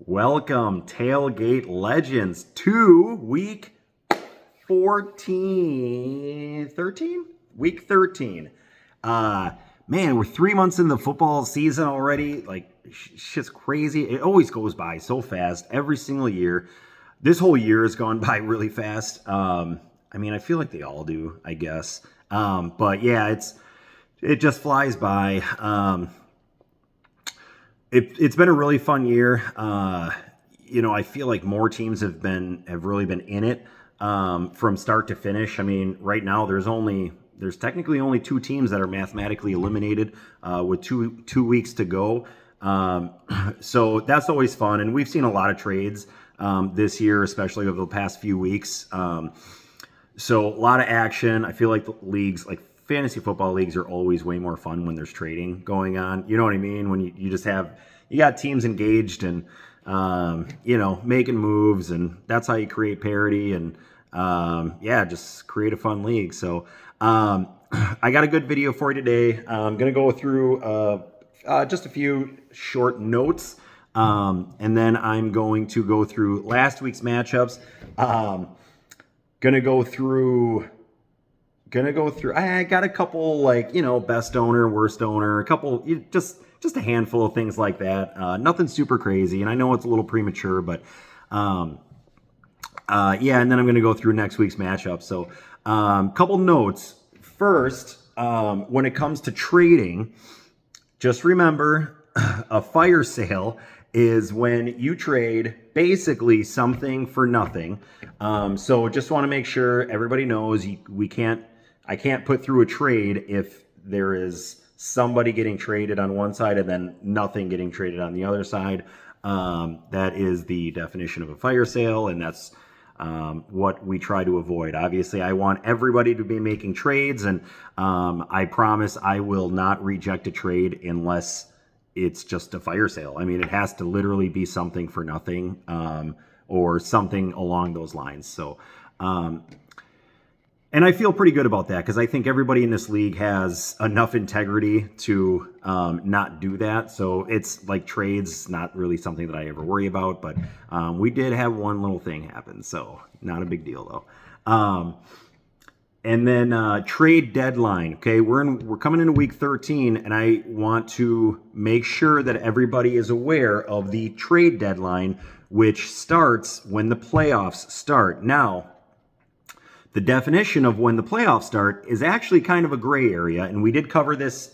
Welcome, Tailgate Legends, to week 14, 13? Week 13. Man, we're 3 months in the football season already. Like, shit's crazy. It always goes by so fast every single year. This whole year has gone by really fast. I feel like they all do, I guess. But yeah, it just flies by. It's been a really fun year. I feel like more teams have really been in it from start to finish. I mean, right now there's technically only 2 teams that are mathematically eliminated with two weeks to go. So that's always fun, and we've seen a lot of trades this year, especially over the past few weeks. So a lot of action. I feel like the leagues, like fantasy football leagues, are always way more fun when there's trading going on. You know what I mean? When you got teams engaged and, making moves, and that's how you create parity and, just create a fun league. So, I got a good video for you today. I'm going to go through, just a few short notes. And then I'm going to go through last week's matchups. Gonna go through. I got a couple, best owner, worst owner, a couple, just a handful of things like that. Nothing super crazy, and I know it's a little premature, but and then I'm gonna go through next week's matchup. So, couple notes. First, when it comes to trading, just remember a fire sale is when you trade basically something for nothing. So just want to make sure everybody knows I can't put through a trade if there is somebody getting traded on one side and then nothing getting traded on the other side. That is the definition of a fire sale, and that's what we try to avoid. Obviously, I want everybody to be making trades, and I promise I will not reject a trade unless it's just a fire sale. I mean, it has to literally be something for nothing, or something along those lines. So, and I feel pretty good about that because I think everybody in this league has enough integrity to not do that. So it's like trades, not really something that I ever worry about. But we did have one little thing happen, so not a big deal though. And then trade deadline. Okay, we're coming into week 13, and I want to make sure that everybody is aware of the trade deadline, which starts when the playoffs start. Now, the definition of when the playoffs start is actually kind of a gray area, and we did cover this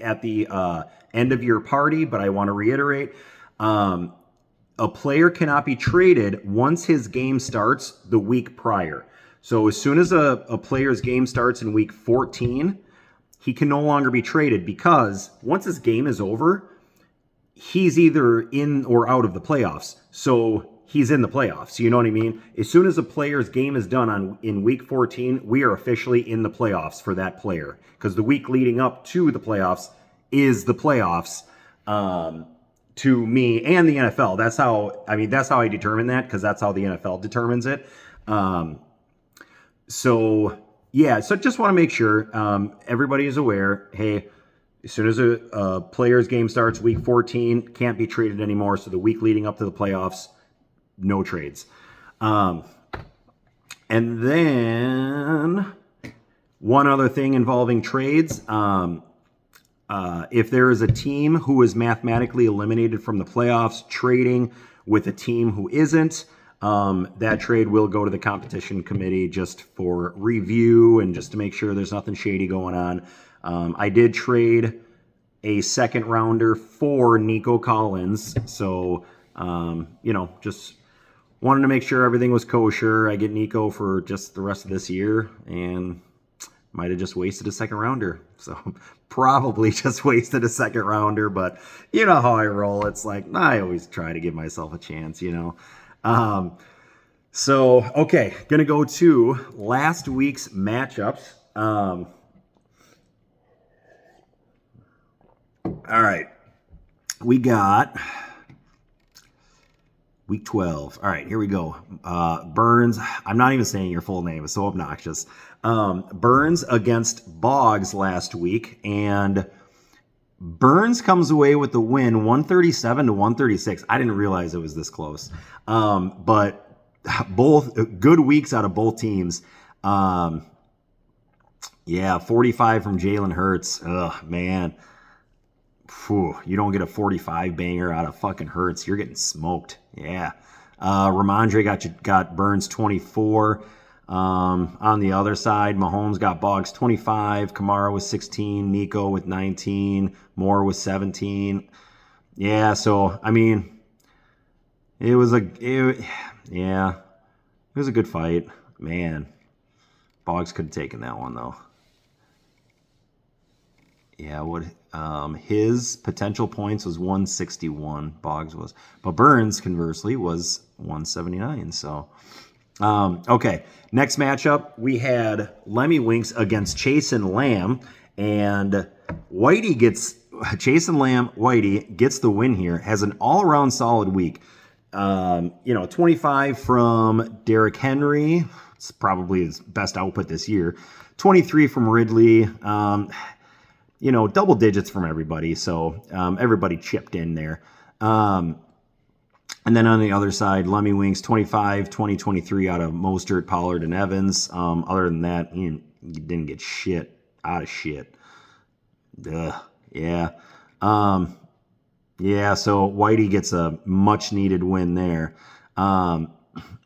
at the end of year party, but I want to reiterate. A player cannot be traded once his game starts the week prior. So as soon as a player's game starts in week 14, he can no longer be traded, because once his game is over, he's either in or out of the playoffs. So he's in the playoffs. You know what I mean? As soon as a player's game is done in week 14, we are officially in the playoffs for that player, because the week leading up to the playoffs is the playoffs to me and the NFL. That's how I determine that, because that's how the NFL determines it. So just want to make sure everybody is aware. Hey, as soon as a player's game starts, week 14, can't be traded anymore. So the week leading up to the playoffs, no trades. And then one other thing involving trades. If there is a team who is mathematically eliminated from the playoffs trading with a team who isn't, that trade will go to the competition committee just for review and just to make sure there's nothing shady going on. I did trade a second rounder for Nico Collins. So, just wanted to make sure everything was kosher. I get Nico for just the rest of this year, and might have just wasted a second rounder. So probably just wasted a second rounder, but you know how I roll. It's like, I always try to give myself a chance, Okay, gonna go to last week's matchups. All right, we got week 12. All right, here we go. Burns, I'm not even saying your full name. It's so obnoxious. Burns against Boggs last week, and Burns comes away with the win, 137 to 136. I didn't realize it was this close. But both good weeks out of both teams. Yeah, 45 from Jalen Hurts. Ugh, man. Phew, you don't get a 45 banger out of fucking Hurts. You're getting smoked. Yeah. Ramondre got Burns 24. On the other side, Mahomes got Boggs 25. Kamara was 16. Nico with 19. Moore was 17. Yeah, so, I mean, it was a good fight. Man, Boggs could have taken that one, though. Yeah, his potential points was 161. Boggs was, but Burns conversely was 179. So, okay. Next matchup we had Lemmy Winks against Chase and Lamb, and Whitey gets the win here. Has an all around solid week. 25 from Derrick Henry. It's probably his best output this year. 23 from Ridley. Double digits from everybody. So everybody chipped in there. And then on the other side, Lemmy Winks, 25, 20, 23 out of Mostert, Pollard, and Evans. Other than that, you didn't get shit out of shit. Ugh. Yeah. Yeah, so Whitey gets a much-needed win there. And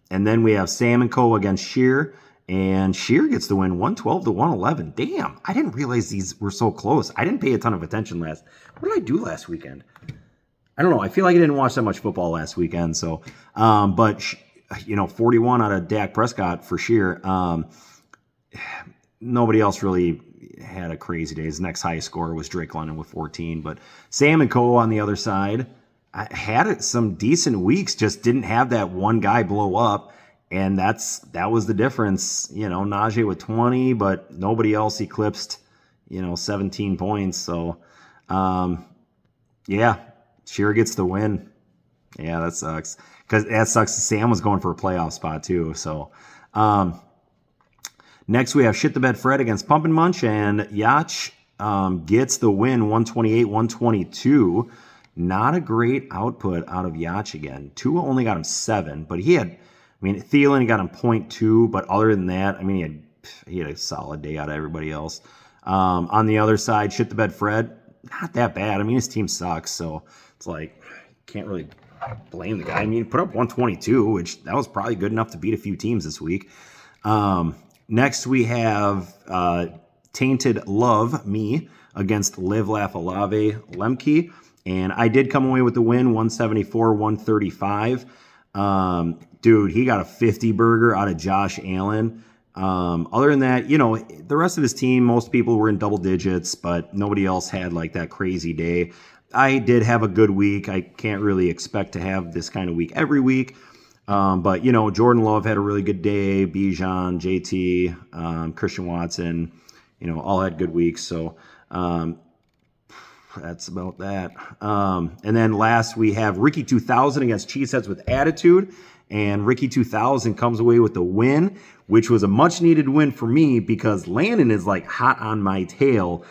then we have Sam and Co. against Shear. And Shear gets the win 112 to 111. Damn, I didn't realize these were so close. I didn't pay a ton of attention What did I do last weekend? I don't know. I feel like I didn't watch that much football last weekend. So, but 41 out of Dak Prescott for Shear. Nobody else really had a crazy day. His next highest score was Drake London with 14. But Sam and Co. on the other side had some decent weeks, just didn't have that one guy blow up. And that was the difference. Najee with 20, but nobody else eclipsed, 17 points. So, yeah, Shearer gets the win. Yeah, that sucks. Because that sucks. Sam was going for a playoff spot too. So, next we have Shit the Bed Fred against Pump and Munch, and Yacht gets the win, 128-122. Not a great output out of Yacht again. Tua only got him 7, but Thielen got him 0.2, but other than that, he had a solid day out of everybody else. On the other side, Shit the Bed Fred, not that bad. His team sucks, so it's like, can't really blame the guy. He put up 122, which that was probably good enough to beat a few teams this week. Next, we have Tainted Love, me, against Live Laugh Alave Lemke, and I did come away with the win, 174-135. Dude, he got a 50 burger out of Josh Allen. Other than that, the rest of his team, most people were in double digits, but nobody else had like that crazy day. I did have a good week. I can't really expect to have this kind of week every week. But Jordan Love had a really good day. Bijan, JT, Christian Watson, all had good weeks. So, that's about that. And then last we have Ricky 2000 against Cheeseheads with Attitude. And Ricky 2000 comes away with the win, which was a much needed win for me because Landon is like hot on my tail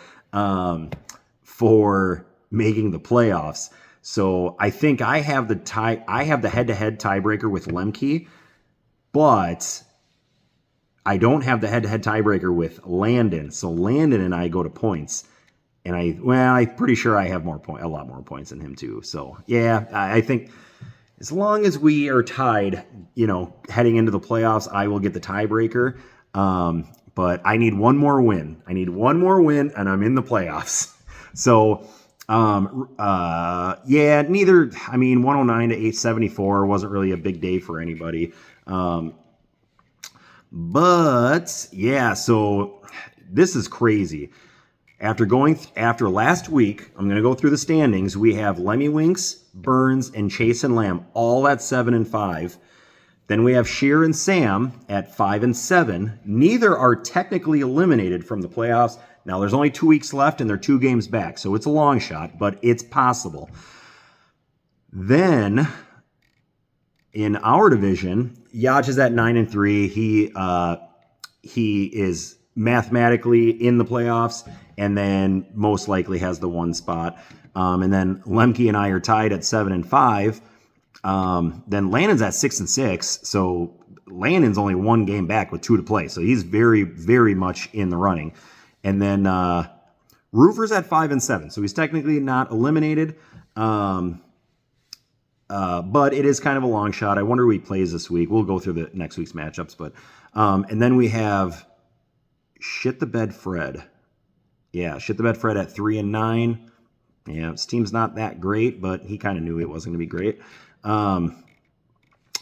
for making the playoffs. So I think I have the head-to-head tiebreaker with Lemke, but I don't have the head-to-head tiebreaker with Landon. So Landon and I go to points. And I'm pretty sure I have a lot more points than him too. So yeah, I think as long as we are tied, heading into the playoffs, I will get the tiebreaker. But I need one more win. And I'm in the playoffs. So, 109 to 874 wasn't really a big day for anybody. But yeah, so this is crazy. After last week, I'm going to go through the standings. We have Lemmy Winks, Burns, and Chase and Lamb all at 7 and 5. Then we have Shear and Sam at 5 and 7. Neither are technically eliminated from the playoffs. Now, there's only 2 weeks left, and they're 2 games back, so it's a long shot, but it's possible. Then, in our division, Yaj is at 9 and 3. He is mathematically in the playoffs, and then most likely has the 1 spot. And then Lemke and I are tied at 7 and 5. Then Landon's at 6 and 6. So Landon's only 1 game back with 2 to play. So he's very, very much in the running. And then Roofer's at 5 and 7. So he's technically not eliminated. But it is kind of a long shot. I wonder who he plays this week. We'll go through the next week's matchups. But and then we have Shit the Bed Fred. Yeah, Shit the Bed Fred at 3 and 9. Yeah, his team's not that great, but he kind of knew it wasn't going to be great.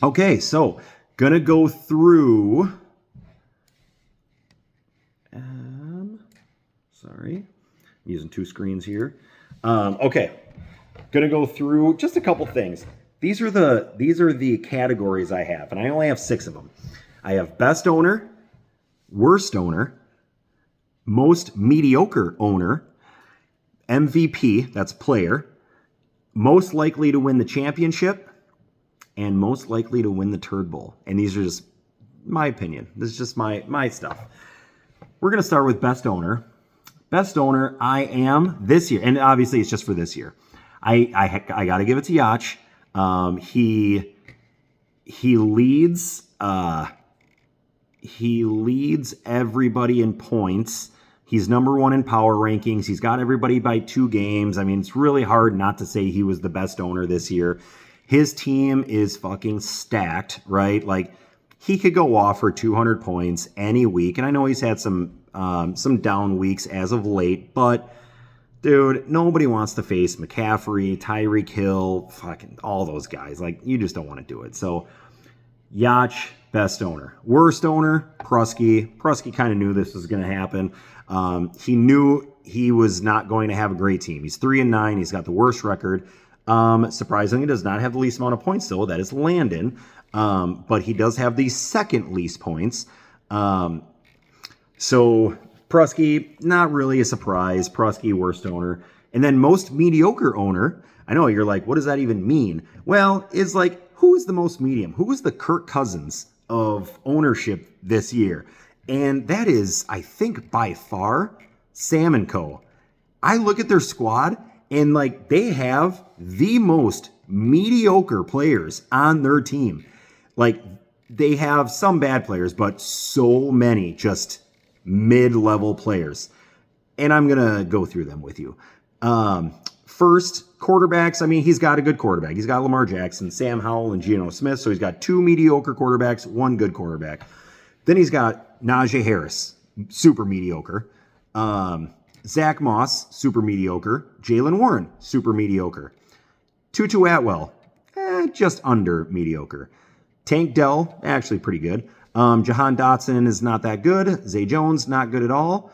Okay, so gonna go through. Sorry, I'm using 2 screens here. Okay, gonna go through just a couple things. These are the categories I have, and I only have 6 of them. I have best owner, worst owner, most mediocre owner, MVP, that's player, most likely to win the championship, and most likely to win the Turd Bowl. And these are just my opinion. This is just my stuff. We're going to start with best owner. Best owner, I am this year, and obviously it's just for this year. I got to give it to Yacht. He leads everybody in points. He's number 1 in power rankings. He's got everybody by 2 games. I mean, it's really hard not to say he was the best owner this year. His team is fucking stacked, right? Like, he could go off for 200 points any week. And I know he's had some down weeks as of late, but dude, nobody wants to face McCaffrey, Tyreek Hill, fucking all those guys. Like, you just don't want to do it. So, Yacht, best owner. Worst owner, Prusky. Prusky kind of knew this was going to happen. He knew he was not going to have a great team. He's 3 and 9. He's got the worst record. Surprisingly, does not have the least amount of points, though. That is Landon. But he does have the second least points. So Prusky, not really a surprise. Prusky, worst owner. And then most mediocre owner. I know you're like, what does that even mean? Well, it's like, who is the most medium? Who is the Kirk Cousins of ownership this year? And that is, I think, by far, Sam & Co. I look at their squad, and like, they have the most mediocre players on their team. Like, they have some bad players, but so many just mid-level players. And I'm going to go through them with you. First, quarterbacks. I mean, he's got a good quarterback. He's got Lamar Jackson, Sam Howell, and Geno Smith. So he's got 2 mediocre quarterbacks, 1 good quarterback. Then he's got Najee Harris, super mediocre. Zach Moss, super mediocre. Jalen Warren, super mediocre. Tutu Atwell, just under mediocre. Tank Dell, actually pretty good. Jahan Dotson is not that good. Zay Jones, not good at all.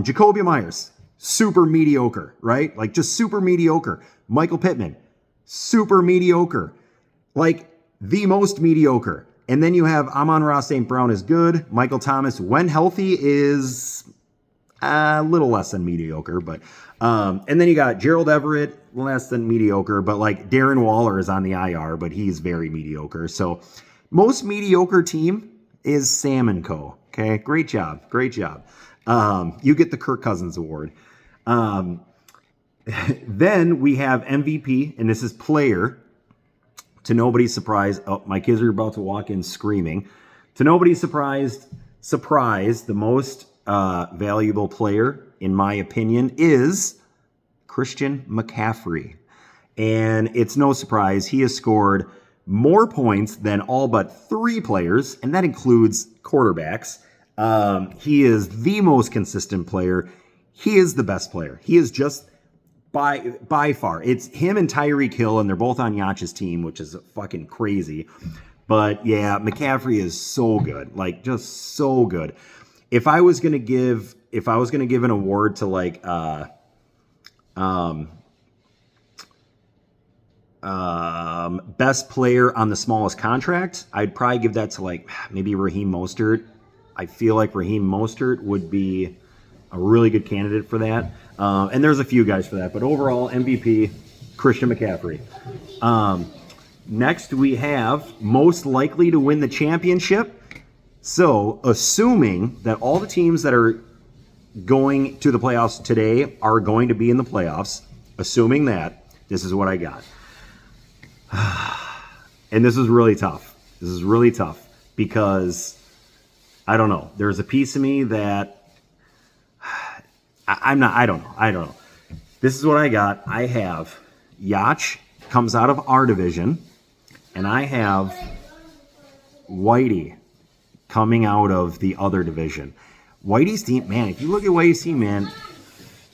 Jacoby Myers, super mediocre, right? Like, just super mediocre. Michael Pittman, super mediocre. Like, the most mediocre. And then you have Amon-Ra St. Brown is good. Michael Thomas, when healthy, is a little less than mediocre. But and then you got Gerald Everett, less than mediocre. But like, Darren Waller is on the IR, but he's very mediocre. So most mediocre team is Sam & Co. Okay, great job. Great job. You get the Kirk Cousins Award. Then we have MVP, and this is player. To nobody's surprise, oh, my kids are about to walk in screaming. To nobody's surprise, the most valuable player, in my opinion, is Christian McCaffrey. And it's no surprise, he has scored more points than all but 3 players, and that includes quarterbacks. He is the most consistent player. He is the best player. He is just by far. It's him and Tyreek Hill, and they're both on Yacht's team, which is fucking crazy. But yeah, McCaffrey is so good. Like, just so good. If I was gonna give an award to like best player on the smallest contract, I'd probably give that to like maybe Raheem Mostert. I feel like Raheem Mostert would be a really good candidate for that. And there's a few guys for that, but overall MVP, Christian McCaffrey. Next we have most likely to win the championship. So, assuming that all the teams that are going to the playoffs today are going to be in the playoffs, assuming that, this is what I got. And this is really tough. This is really tough because I don't know. There's a piece of me that I don't know. This is what I got. I have Yacht comes out of our division, and I have Whitey coming out of the other division. Whitey's team, man, if you look at Whitey's team, man,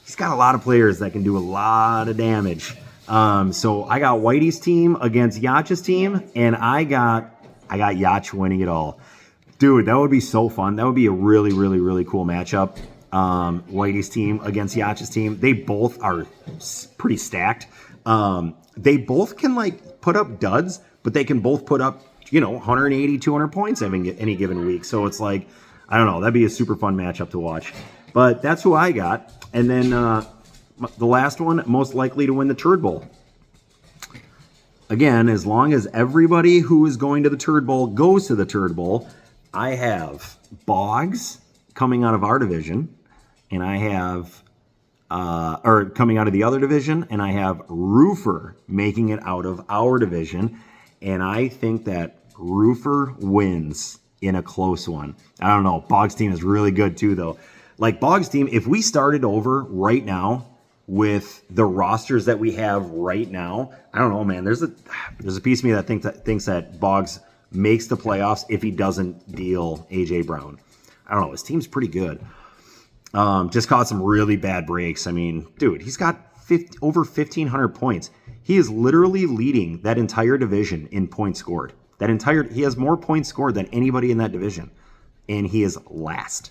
he's got a lot of players that can do a lot of damage. So I got Whitey's team against Yacht's team, and I got Yacht winning it all. Dude, that would be so fun. That would be a really, really, really cool matchup. Whitey's team against Yacht's team. They both are pretty stacked. They both can like put up duds, but they can both put up, 180, 200 points any given week. So it's like, I don't know. That'd be a super fun matchup to watch. But that's who I got. And then the last one, most likely to win the Turd Bowl. Again, as long as everybody who is going to the Turd Bowl goes to the Turd Bowl, I have Boggs coming out of our division, and I have, or coming out of the other division, and I have Roofer making it out of our division. And I think that Roofer wins in a close one. I don't know. Boggs' team is really good too, though. Like Boggs' team, if we started over right now with the rosters that we have right now, I don't know, man. There's a piece of me that thinks that Boggs makes the playoffs if he doesn't deal AJ Brown. I don't know. His team's pretty good. Just caught some really bad breaks. I mean, dude, he's got over 1,500 points. He is literally leading that entire division in points scored. He has more points scored than anybody in that division, and he is last.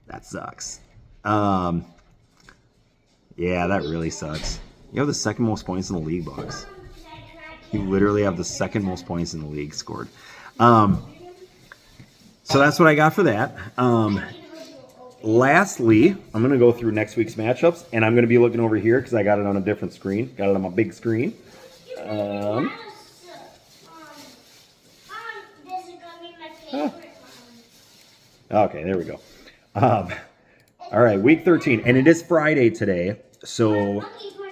That sucks. Yeah, that really sucks. You have the second most points in the league, Bucks. You literally have the second most points in the league scored. So that's what I got for that. Lastly, I'm going to go through next week's matchups, and I'm going to be looking over here because I got it on a different screen. Got it on my big screen. Okay, there we go. All right, week 13, and it is Friday today, so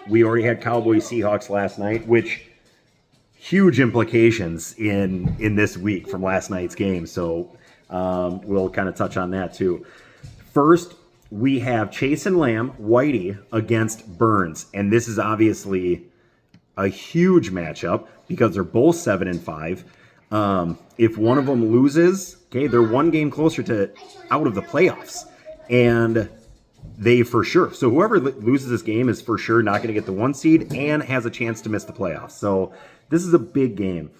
we already had Cowboys Seahawks last night, which huge implications in this week from last night's game, so we'll kind of touch on that too. First, we have Chase and Lamb, Whitey, against Burns, and this is obviously a huge matchup because they're both 7-5. If one of them loses, okay, they're one game closer to out of the playoffs. And they for sure. So whoever loses this game is for sure not going to get the 1 seed and has a chance to miss the playoffs. So this is a big game.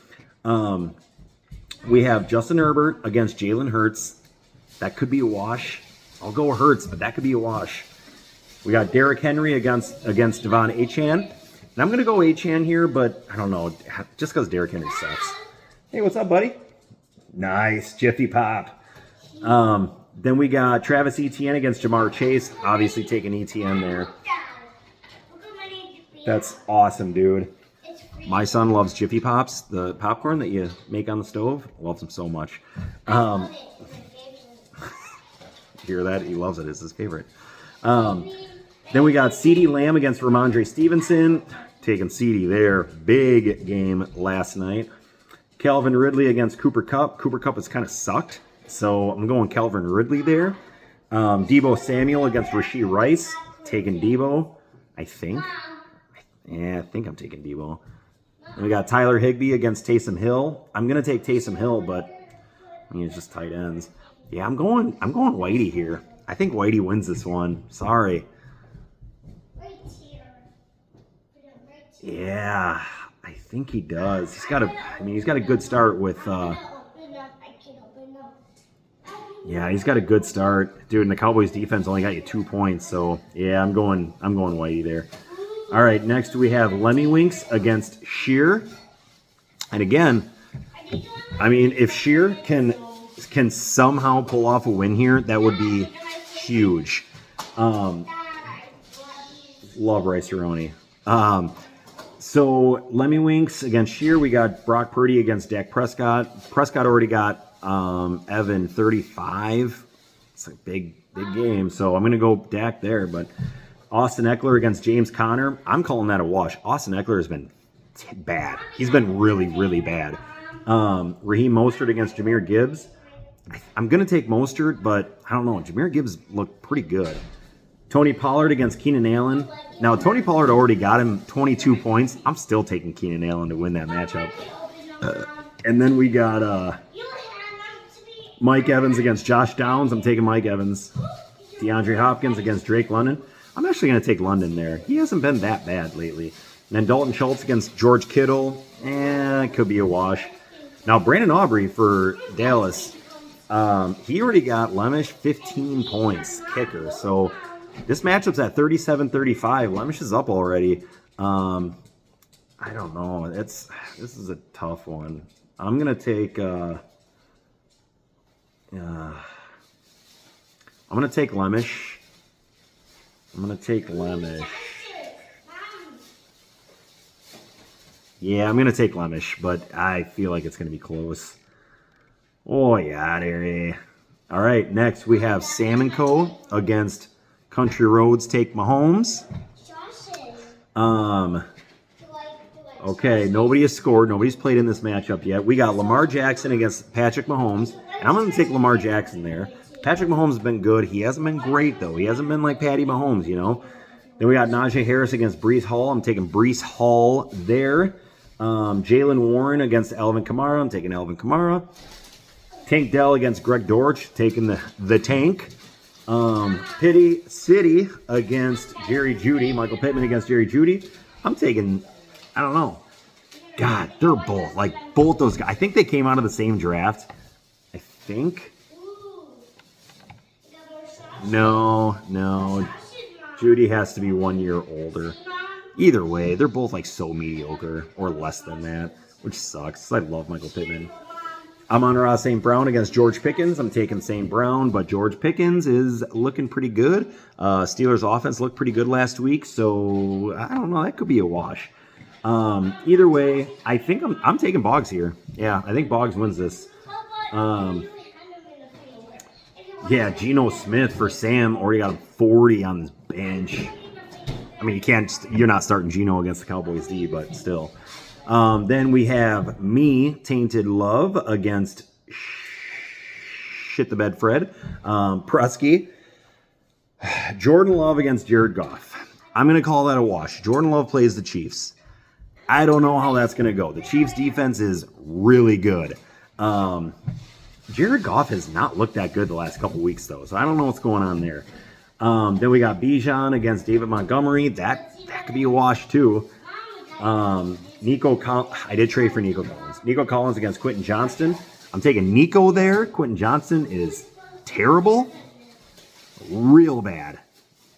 We have Justin Herbert against Jalen Hurts. That could be a wash. I'll go Hurts, but that could be a wash. We got Derrick Henry against Devon Achane. And I'm going to go Achane here, but I don't know. Just because Derrick Henry sucks. Hey, what's up, buddy? Nice. Jiffy Pop. Then we got Travis Etienne against Jamar Chase. Obviously taking Etienne there. That's awesome, dude. My son loves Jiffy Pops, the popcorn that you make on the stove. Loves them so much. Hear that? He loves it. It's his favorite. Then we got CeeDee Lamb against Ramondre Stevenson. Taking CeeDee there. Big game last night. Calvin Ridley against Cooper Kupp. Cooper Kupp has kind of sucked, so I'm going Calvin Ridley there. Deebo Samuel against Rashee Rice. Taking Deebo, I think. Yeah, I think I'm taking Deebo. And we got Tyler Higbee against Taysom Hill. I'm going to take Taysom Hill, but I mean, it's just tight ends. Yeah, I'm going Whitey here. I think Whitey wins this one. Sorry. Yeah, I think he does. He's got a good start with yeah, he's got a good start. Dude, and the Cowboys defense only got you 2 points, so yeah, I'm going Whitey there. All right, next we have Lemmy Winks against Shear. And again, I mean, if Shear can somehow pull off a win here, that would be huge. Love Rice-A-Roni. So Lemmy Winks against Shear. We got Brock Purdy against Dak Prescott. Prescott already got Evan 35. It's a big game. So I'm going to go Dak there. But Austin Eckler against James Conner. I'm calling that a wash. Austin Eckler has been bad. He's been really, really bad. Raheem Mostert against Jahmyr Gibbs. I'm going to take Mostert, but I don't know. Jahmyr Gibbs looked pretty good. Tony Pollard against Keenan Allen. Now, Tony Pollard already got him 22 points. I'm still taking Keenan Allen to win that matchup. And then we got Mike Evans against Josh Downs. I'm taking Mike Evans. DeAndre Hopkins against Drake London. I'm actually going to take London there. He hasn't been that bad lately. And then Dalton Schultz against George Kittle. It could be a wash. Now, Brandon Aubrey for Dallas. He already got Lemish 15 points, kicker. So this matchup's at 37-35. Lemish is up already. I don't know. This is a tough one. I'm gonna take. I'm gonna take Lemish. Yeah, I'm gonna take Lemish, but I feel like it's gonna be close. Oh yeah, there. All right, next we have Sam and Co. against Country Roads Take Mahomes. Okay, nobody has scored. Nobody's played in this matchup yet. We got Lamar Jackson against Patrick Mahomes. And I'm going to take Lamar Jackson there. Patrick Mahomes has been good. He hasn't been great, though. He hasn't been like Patty Mahomes, you know. Then we got Najee Harris against Breece Hall. I'm taking Breece Hall there. Jalen Warren against Alvin Kamara. I'm taking Alvin Kamara. Tank Dell against Greg Dortch. Taking the Tank. Pity City against Jerry Jeudy. Michael Pittman against Jerry Jeudy. I'm taking, I don't know. God, they're both those guys. I think they came out of the same draft. I think. No. Jeudy has to be 1 year older. Either way, they're both like so mediocre or less than that, which sucks. I love Michael Pittman. Amon-Ra St. Brown against George Pickens. I'm taking St. Brown, but George Pickens is looking pretty good. Steelers offense looked pretty good last week, so I don't know. That could be a wash. Either way, I think I'm taking Boggs here. Yeah, I think Boggs wins this. Yeah, Geno Smith for Sam already got 40 on his bench. I mean, you're not starting Geno against the Cowboys D, but still. Then we have me, Tainted Love, against Shit the Bed Fred. Prusky. Jordan Love against Jared Goff. I'm going to call that a wash. Jordan Love plays the Chiefs. I don't know how that's going to go. The Chiefs defense is really good. Jared Goff has not looked that good the last couple weeks, though, so I don't know what's going on there. Then we got Bijan against David Montgomery. That could be a wash, too. I did trade for Nico Collins. Nico Collins against Quentin Johnston. I'm taking Nico there. Quentin Johnston is terrible. Real bad.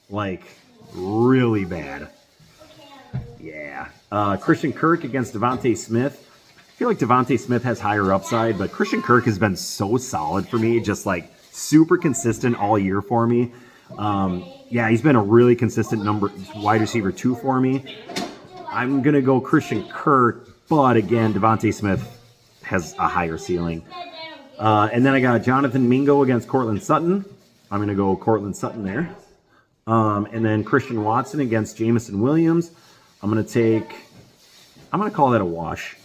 Like, really bad. Yeah. Christian Kirk against Devontae Smith. I feel like Devontae Smith has higher upside, but Christian Kirk has been so solid for me. Just like super consistent all year for me. Yeah, he's been a really consistent wide receiver 2 for me. I'm going to go Christian Kirk, but again, Devontae Smith has a higher ceiling. And then I got Jonathan Mingo against Cortland Sutton. I'm going to go Cortland Sutton there. And then Christian Watson against Jamison Williams. I'm going to call that a wash.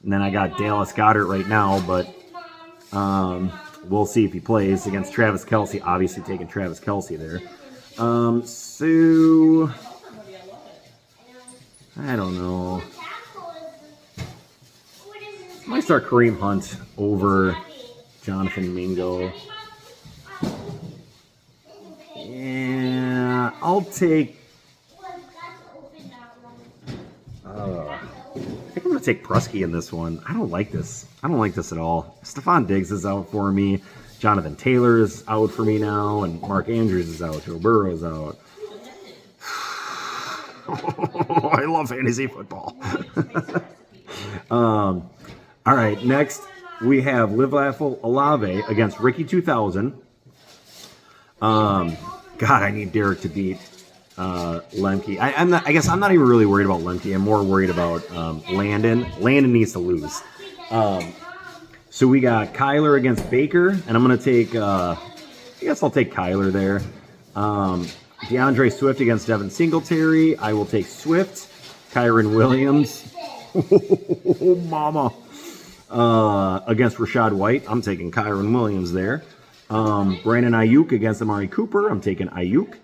And then I got Dallas Goedert right now, but we'll see if he plays against Travis Kelce. Obviously taking Travis Kelce there. So I don't know. I might start Kareem Hunt over Jonathan Mingo. Yeah, I'll take. I think I'm going to take Prusky in this one. I don't like this. I don't like this at all. Stephon Diggs is out for me. Jonathan Taylor is out for me now. And Mark Andrews is out. Joe Burrow is out. I love fantasy football. All right, next we have Live Laugh Olave against Ricky 2000. God, I need Derek to beat Lemke. I guess I'm not even really worried about Lemke. I'm more worried about Landon. Landon needs to lose. So we got Kyler against Baker, and I'm going to take, I guess I'll take Kyler there. DeAndre Swift against Devin Singletary. I will take Swift. Kyron Williams. Oh, mama. Against Rashad White. I'm taking Kyron Williams there. Brandon Ayuk against Amari Cooper. I'm taking Ayuk.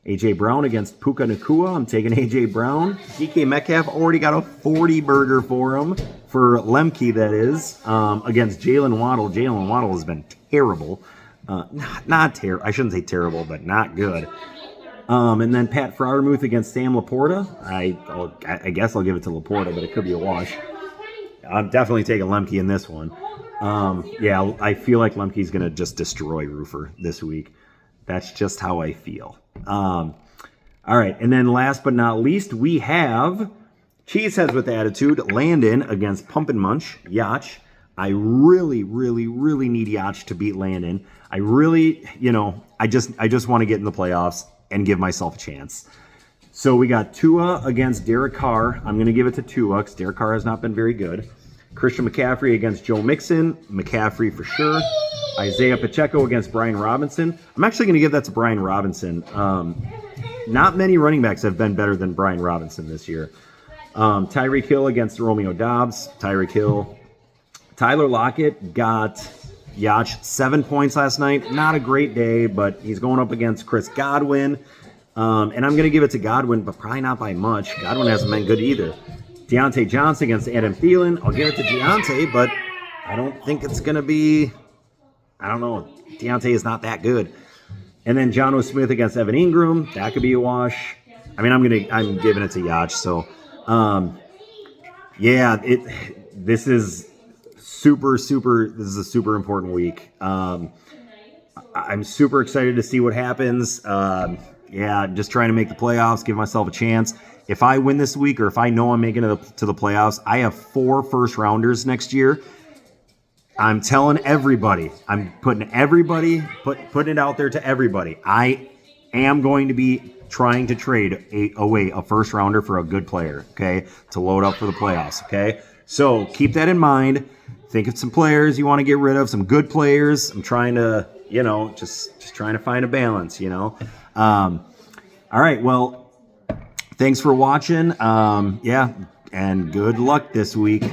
A.J. Brown against Puka Nacua. I'm taking A.J. Brown. DK Metcalf already got a 40 burger for him. For Lemke, that is. Against Jalen Waddle. Jalen Waddle has been terrible. Not terrible. I shouldn't say terrible, but not good. And then Pat Freiermuth against Sam Laporta. I guess I'll give it to Laporta, but it could be a wash. I'm definitely taking Lemke in this one. Yeah, I feel like Lemke's going to just destroy Roofer this week. That's just how I feel. All right, and then last but not least, we have Cheeseheads with Attitude, Landon against Pump and Munch, Yacht. I really, really, really need Yacht to beat Landon. I really, I just want to get in the playoffs and give myself a chance. So we got Tua against Derek Carr. I'm going to give it to Tua because Derek Carr has not been very good. Christian McCaffrey against Joe Mixon. McCaffrey for sure. Isaiah Pacheco against Brian Robinson. I'm actually going to give that to Brian Robinson. Not many running backs have been better than Brian Robinson this year. Tyreek Hill against Romeo Doubs. Tyreek Hill. Tyler Lockett got Yacht 7 points last night. Not a great day, but he's going up against Chris Godwin. And I'm going to give it to Godwin, but probably not by much. Godwin hasn't been good either. Deontay Johnson against Adam Thielen. I'll give it to Deontay, but I don't think it's going to be... I don't know. Deontay is not that good. And then John O. Smith against Evan Ingram. That could be a wash. I mean, I'm giving it to Yacht. So, yeah, this is super. This is a super important week. I'm super excited to see what happens. Yeah, I'm just trying to make the playoffs, give myself a chance. If I win this week, or if I know I'm making it to the playoffs, I have 4 first rounders next year. I'm telling everybody, I'm putting it out there to everybody. I am going to be trying to trade away a first rounder for a good player, okay, to load up for the playoffs, okay? So keep that in mind. Think of some players you want to get rid of, some good players. I'm trying to, just trying to find a balance, All right, well, thanks for watching. Yeah, and good luck this week.